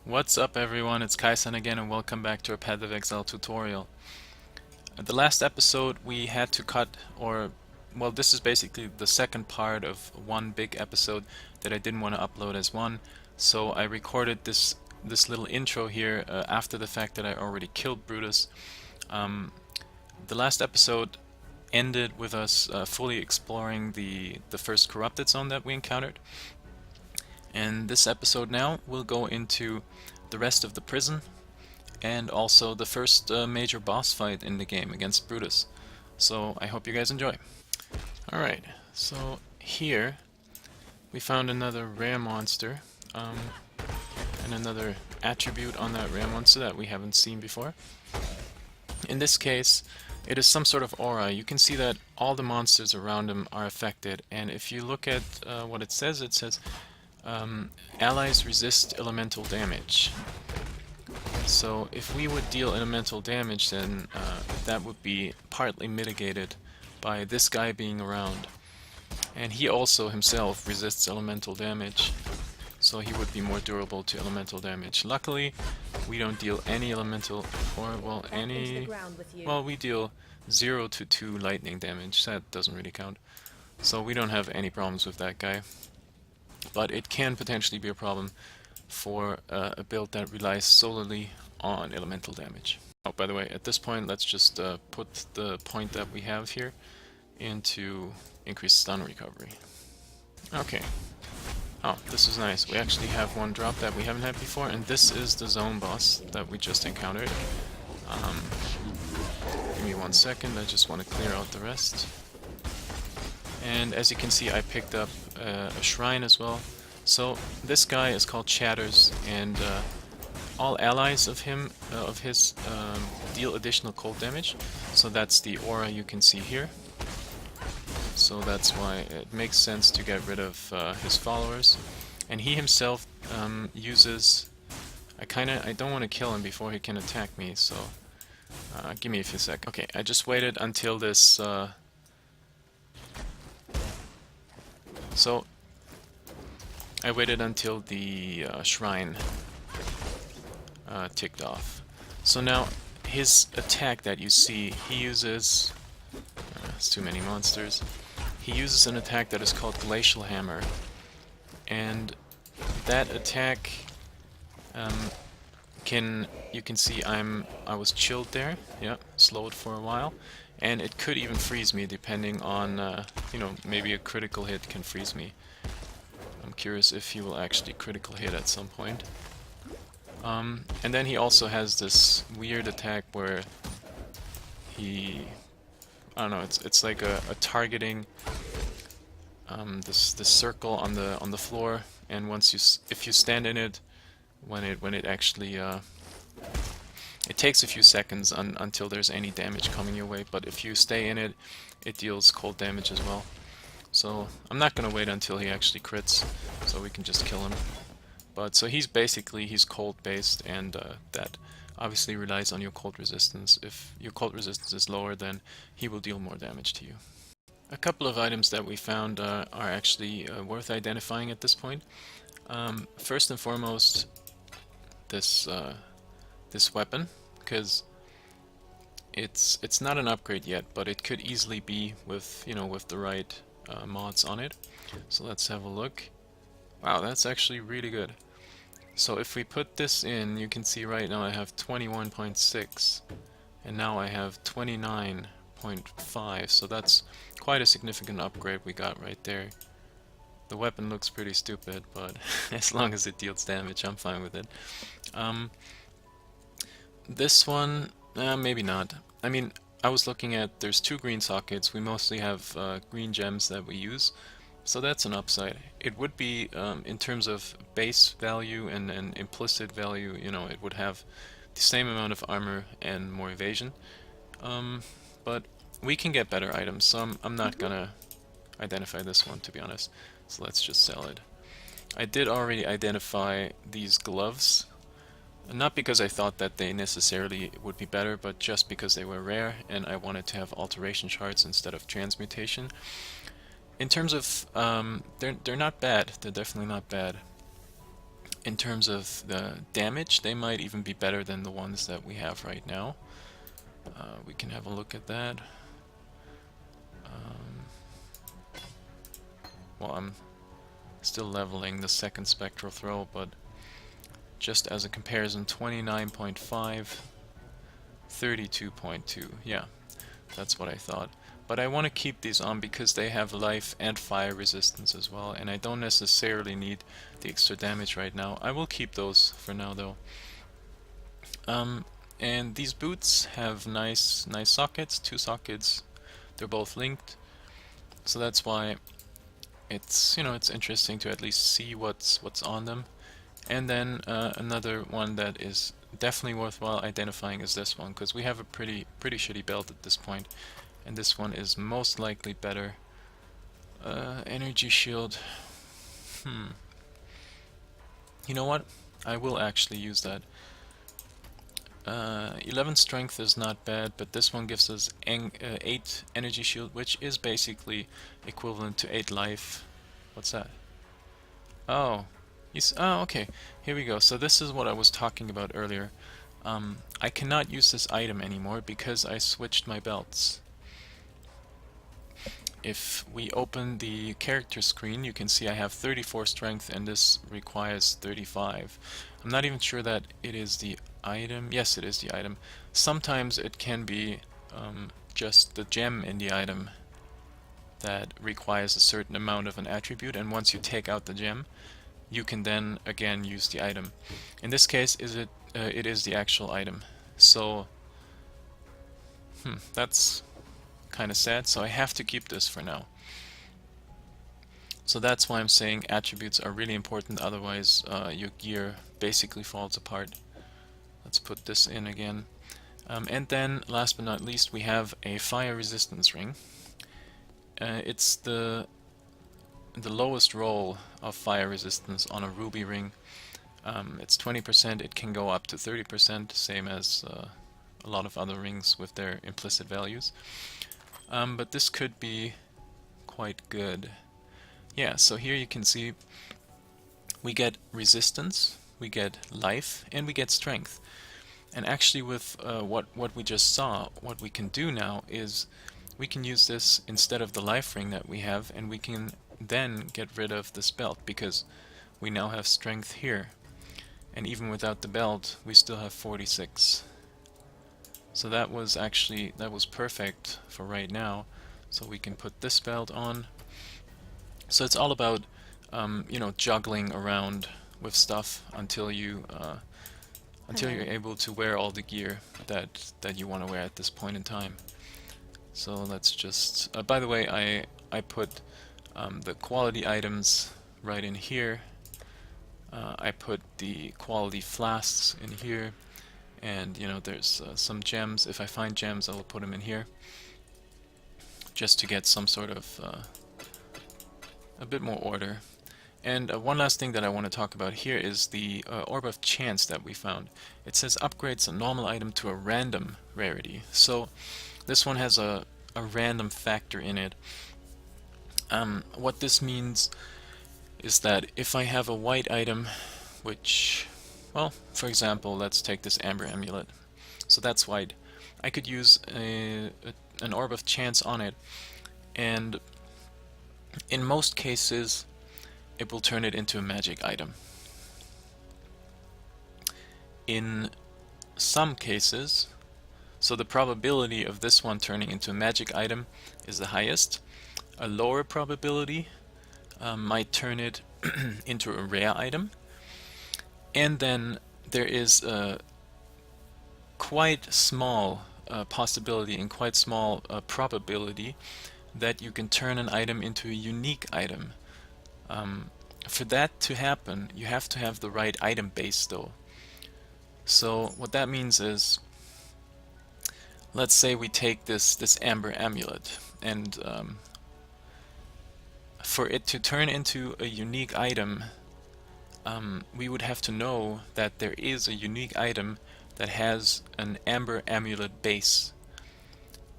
What's up everyone, it's Kaisan again and welcome back to our Path of Exile tutorial. The last episode we had to cut, well, this is basically the second part of one big episode that I didn't want to upload as one, so I recorded this little intro here after the fact that I already killed Brutus. The last episode ended with us fully exploring the first corrupted zone that we encountered. And this episode now will go into the rest of the prison and also the first major boss fight in the game against Brutus. So I hope you guys enjoy. Alright, so here we found another rare monster and another attribute on that rare monster that we haven't seen before. In this case, it is some sort of aura. You can see that all the monsters around him are affected, and if you look at what it says allies resist elemental damage. So if we would deal elemental damage, then that would be partly mitigated by this guy being around. And he also himself resists elemental damage, so he would be more durable to elemental damage. Luckily, we don't deal any elemental, we deal 0 to 2 lightning damage. That doesn't really count. So we don't have any problems with that guy. But it can potentially be a problem for a build that relies solely on elemental damage. Oh, by the way, at this point, let's just put the point that we have here into increased stun recovery. Okay. Oh, this is nice. We actually have one drop that we haven't had before, and this is the zone boss that we just encountered. Give me 1 second, I just want to clear out the rest. And as you can see, I picked up a shrine as well. So this guy is called Chatters, and all allies of his deal additional cold damage. So that's the aura you can see here. So that's why it makes sense to get rid of his followers. And he himself uses... I don't want to kill him before he can attack me, so give me a few seconds. Okay, I just waited until this... So I waited until the shrine ticked off. So now his attack that you see, he uses... it's too many monsters. He uses an attack that is called Glacial Hammer. And that attack you can see I was chilled there, yeah, slowed for a while. And it could even freeze me depending on, maybe a critical hit can freeze me. I'm curious if he will actually critical hit at some point. And then he also has this weird attack where he... I don't know, it's like a targeting this circle on the floor, and if you stand in it, when it actually it takes a few seconds until there's any damage coming your way, but if you stay in it, it deals cold damage as well. So I'm not gonna wait until he actually crits, so we can just kill him. But so he's cold based, and that obviously relies on your cold resistance. If your cold resistance is lower, then he will deal more damage to you. A couple of items that we found are actually worth identifying at this point. First and foremost, this weapon, because it's not an upgrade yet, but it could easily be with with the right mods on it. So let's have a look. Wow, that's actually really good. So if we put this in, you can see right now I have 21.6, and now I have 29.5, so that's quite a significant upgrade we got right there. The weapon looks pretty stupid, but as long as it deals damage, I'm fine with it. This one, maybe not. I mean, I was looking at, there's 2 green sockets. We mostly have green gems that we use, so that's an upside. It would be, in terms of base value and implicit value, it would have the same amount of armor and more evasion. But we can get better items, so I'm not gonna identify this one, to be honest. So let's just sell it. I did already identify these gloves. Not because I thought that they necessarily would be better, but just because they were rare and I wanted to have alteration charts instead of transmutation. In terms of, they're not bad. They're definitely not bad. In terms of the damage, they might even be better than the ones that we have right now. We can have a look at that. Well, I'm still leveling the second spectral throw, but just as a comparison, 29.5, 32.2. Yeah, that's what I thought. But I want to keep these on because they have life and fire resistance as well, and I don't necessarily need the extra damage right now. I will keep those for now though. And these boots have nice sockets, 2 sockets. They're both linked, so that's why it's, you know, it's interesting to at least see what's on them. And then another one that is definitely worthwhile identifying is this one, because we have a pretty shitty belt at this point, and this one is most likely better. Energy shield. You know what? I will actually use that. 11 strength is not bad, but this one gives us 8 energy shield, which is basically equivalent to 8 life. What's that? Oh, oh, okay. Here we go. So this is what I was talking about earlier. I cannot use this item anymore because I switched my belts. If we open the character screen, you can see I have 34 strength and this requires 35. I'm not even sure that it is the item. Yes, it is the item. Sometimes it can be just the gem in the item that requires a certain amount of an attribute, and once you take out the gem, you can then again use the item. In this case, it is the actual item. So that's kind of sad, so I have to keep this for now. So that's why I'm saying attributes are really important, otherwise your gear basically falls apart. Let's put this in again. And then, last but not least, we have a fire resistance ring. It's the lowest roll of fire resistance on a ruby ring. It's 20%, it can go up to 30%, same as a lot of other rings with their implicit values. But this could be quite good. Yeah, so here you can see we get resistance, we get life, and we get strength. And actually with what we just saw, what we can do now is we can use this instead of the life ring that we have, and we can then get rid of this belt because we now have strength here. And even without the belt, we still have 46. So that was perfect for right now. So we can put this belt on. So it's all about you know, juggling around with stuff until you're able to wear all the gear that you want to wear at this point in time. So let's just by the way, I put the quality items right in here. I put the quality flasks in here, and you know, there's some gems. If I find gems, I will put them in here just to get some sort of a bit more order. And one last thing that I want to talk about here is the Orb of Chance that we found. It says upgrades a normal item to a random rarity. So this one has a random factor in it. What this means is that if I have a white item, which, well, for example, let's take this Amber Amulet. So that's white. I could use an Orb of Chance on it, and in most cases it will turn it into a magic item. In some cases, so the probability of this one turning into a magic item is the highest. A lower probability might turn it into a rare item. And then there is a quite small possibility and quite small probability that you can turn an item into a unique item. For that to happen, you have to have the right item base though. So what that means is, let's say we take this Amber Amulet, and for it to turn into a unique item, we would have to know that there is a unique item that has an Amber Amulet base.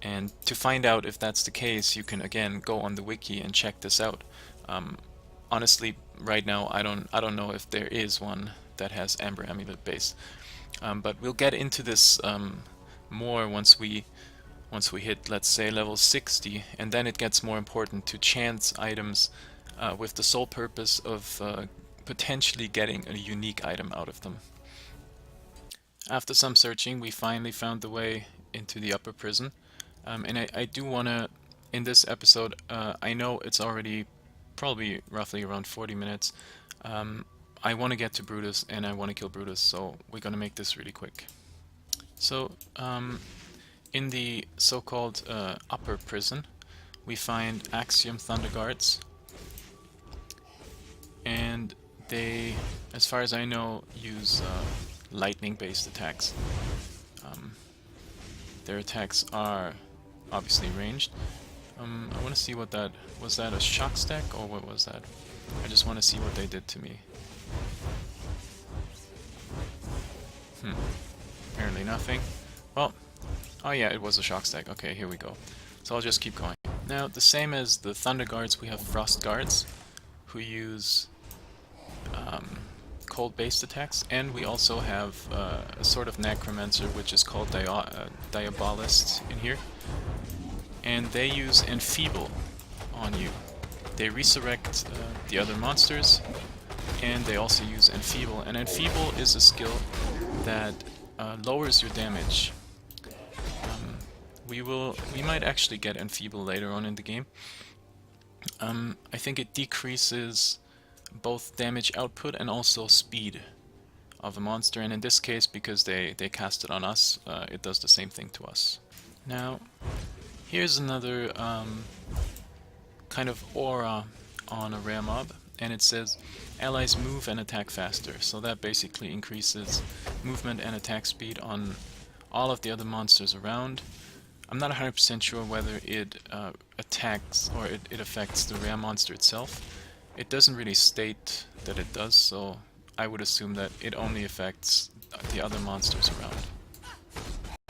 And to find out if that's the case, you can again go on the wiki and check this out. Honestly, right now I don't know if there is one that has Amber Amulet based. But we'll get into this more once we hit, let's say, level 60, and then it gets more important to chance items with the sole purpose of potentially getting a unique item out of them. After some searching, we finally found the way into the upper prison. And I do want to, in this episode, I know it's already probably roughly around 40 minutes. I want to get to Brutus and I want to kill Brutus, so we're going to make this really quick. So, in the so-called upper prison, we find Axiom Thunder Guards, and they, as far as I know, use lightning-based attacks. Their attacks are obviously ranged. I want to see what that was. That a shock stack or what was that? I just want to see what they did to me. Apparently nothing. Well, oh yeah, it was a shock stack. Okay, here we go. So I'll just keep going. Now, the same as the Thunder Guards, we have Frost Guards, who use cold-based attacks, and we also have a sort of Necromancer, which is called Diabolist in here, and they use Enfeeble on you. They resurrect the other monsters, and they also use Enfeeble, and Enfeeble is a skill that lowers your damage. We might actually get Enfeeble later on in the game. I think it decreases both damage output and also speed of a monster, and in this case, because they cast it on us, it does the same thing to us. Now, here's another kind of aura on a rare mob, and it says allies move and attack faster, so that basically increases movement and attack speed on all of the other monsters around. I'm not 100% sure whether it attacks or it affects the rare monster itself. It doesn't really state that it does, so I would assume that it only affects the other monsters around.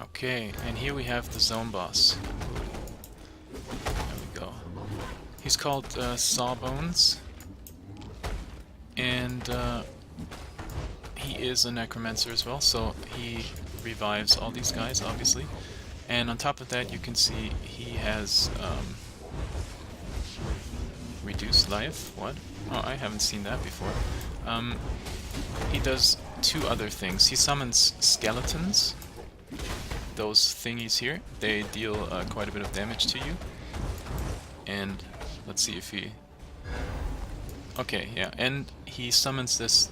Okay, and here we have the zone boss. There we go. He's called Sawbones, and he is a Necromancer as well, so he revives all these guys, obviously. And on top of that, you can see he has reduced life. What? Oh, I haven't seen that before. He does two other things. He summons skeletons. Those thingies here, they deal quite a bit of damage to you. And let's see if he... Okay, yeah, and he summons this...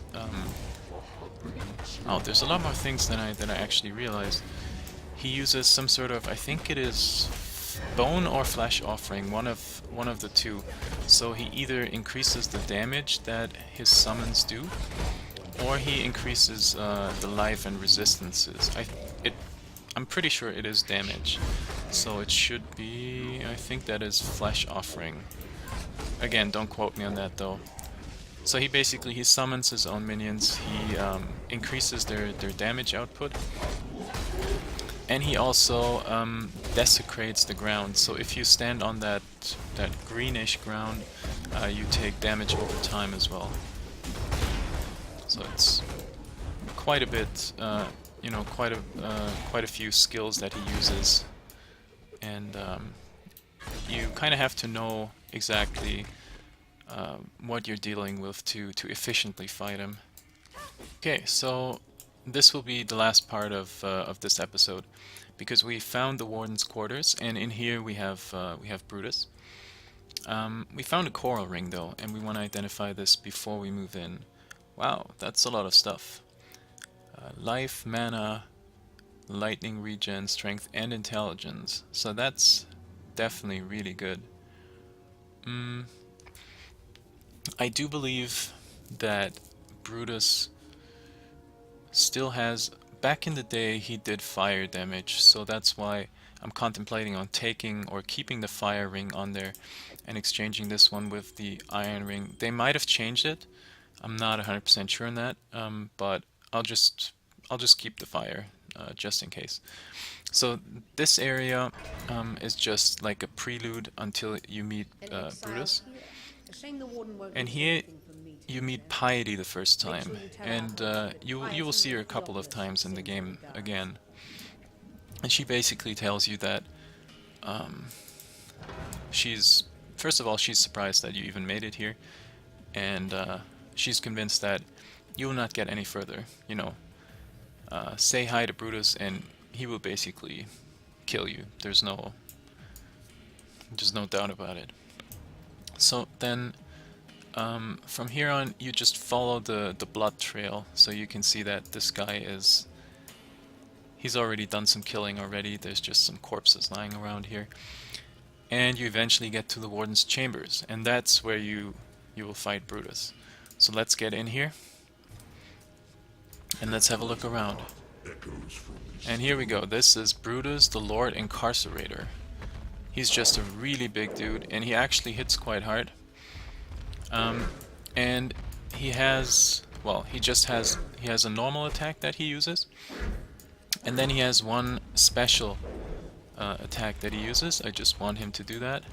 Oh, there's a lot more things than I actually realized. He uses some sort of, I think it is bone or flesh offering, one of the two. So he either increases the damage that his summons do, or he increases the life and resistances. I'm pretty sure it is damage, so it should be, I think that is flesh offering. Again, don't quote me on that though. So he basically summons his own minions. He increases their damage output. And he also desecrates the ground, so if you stand on that greenish ground, you take damage over time as well. So it's quite a bit, you know, quite a few skills that he uses, and you kind of have to know exactly what you're dealing with to efficiently fight him. Okay, so this will be the last part of this episode, because we found the Warden's quarters, and in here we have Brutus. We found a coral ring though, and we want to identify this before we move in. Wow, that's a lot of stuff. Life, mana, lightning regen, strength, and intelligence. So that's definitely really good. I do believe that Brutus still has... Back in the day he did fire damage, so that's why I'm contemplating on taking or keeping the fire ring on there and exchanging this one with the iron ring. They might have changed it, I'm not 100% sure on that, but I'll just keep the fire just in case. So this area is just like a prelude until you meet Brutus. And here you meet Piety the first time, and you will see her a couple of times in the game again. And she basically tells you that um, she's first of all she's surprised that you even made it here, and she's convinced that you will not get any further. You know, say hi to Brutus, and he will basically kill you. There's no doubt about it. So then, from here on, you just follow the blood trail, so you can see that this guy he's already done some killing already. There's just some corpses lying around here. And you eventually get to the Warden's chambers, and that's where you will fight Brutus. So let's get in here, and let's have a look around. And here we go. This is Brutus, the Lord Incarcerator. He's just a really big dude, and he actually hits quite hard. And he has, well, he has a normal attack that he uses, and then he has one special attack that he uses. I just want him to do that.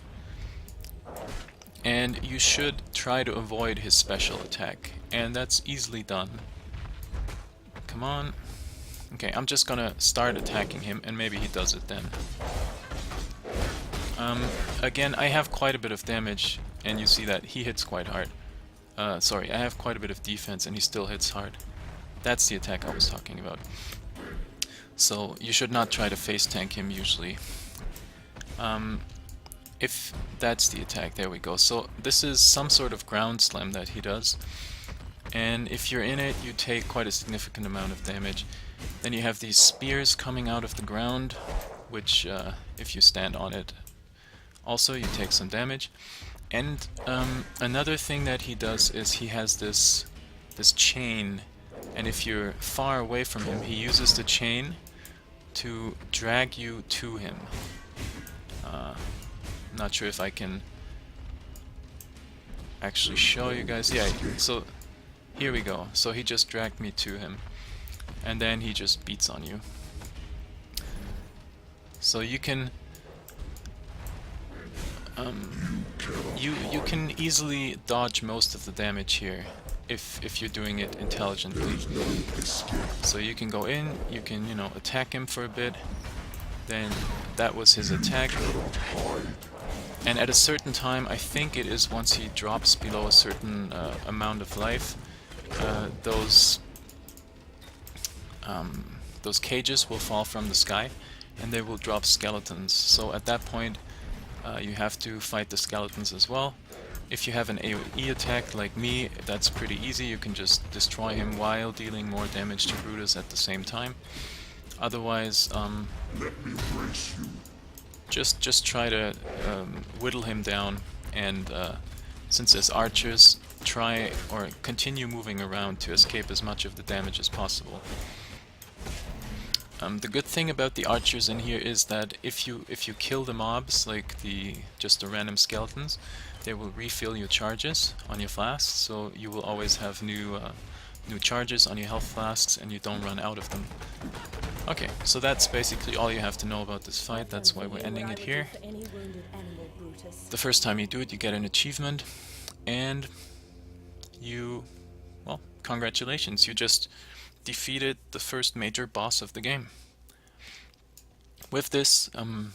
And you should try to avoid his special attack, and that's easily done. Come on. Okay, I'm just gonna start attacking him, and maybe he does it then. Again, I have quite a bit of damage, and you see that he hits quite hard. Sorry, I have quite a bit of defense, and he still hits hard. That's the attack I was talking about. So you should not try to face tank him usually. If that's the attack, there we go. So this is some sort of ground slam that he does, and if you're in it, you take quite a significant amount of damage. Then you have these spears coming out of the ground, which if you stand on it, also you take some damage. And another thing that he does is he has this chain, and if you're far away from him, he uses the chain to drag you to him. Not sure if I can actually show you guys. Yeah, so here we go. So he just dragged me to him, and then he just beats on you. So you can you can easily dodge most of the damage here if you're doing it intelligently. So you can go in, you can, you know, attack him for a bit. Then that was his attack. And at a certain time, I think it is once he drops below a certain amount of life, those cages will fall from the sky, and they will drop skeletons. So at that point, you have to fight the skeletons as well. If you have an AoE attack like me, that's pretty easy. You can just destroy him while dealing more damage to Brutus at the same time. Otherwise, just try to whittle him down, and since there's archers, try or continue moving around to escape as much of the damage as possible. The good thing about the archers in here is that if you kill the mobs, like just the random skeletons, they will refill your charges on your flasks, so you will always have new charges on your health flasks, and you don't run out of them. Okay, so that's basically all you have to know about this fight. That's why we're ending it here. The first time you do it, you get an achievement, and well, congratulations, you just defeated the first major boss of the game. With this, I'm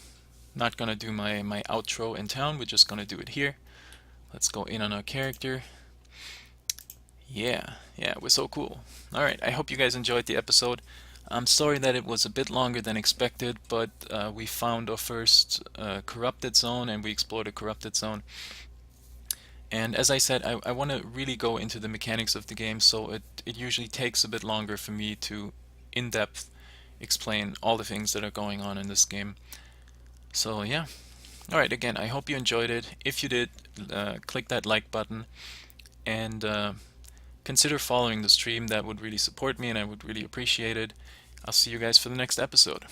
not gonna do my outro in town, we're just gonna do it here. Let's go in on our character. Yeah, we're so cool. Alright, I hope you guys enjoyed the episode. I'm sorry that it was a bit longer than expected, but we found our first corrupted zone, and we explored a corrupted zone. And as I said, I want to really go into the mechanics of the game, so it usually takes a bit longer for me to in-depth explain all the things that are going on in this game. So yeah. Alright, again, I hope you enjoyed it. If you did, click that like button, and consider following the stream. That would really support me, and I would really appreciate it. I'll see you guys for the next episode.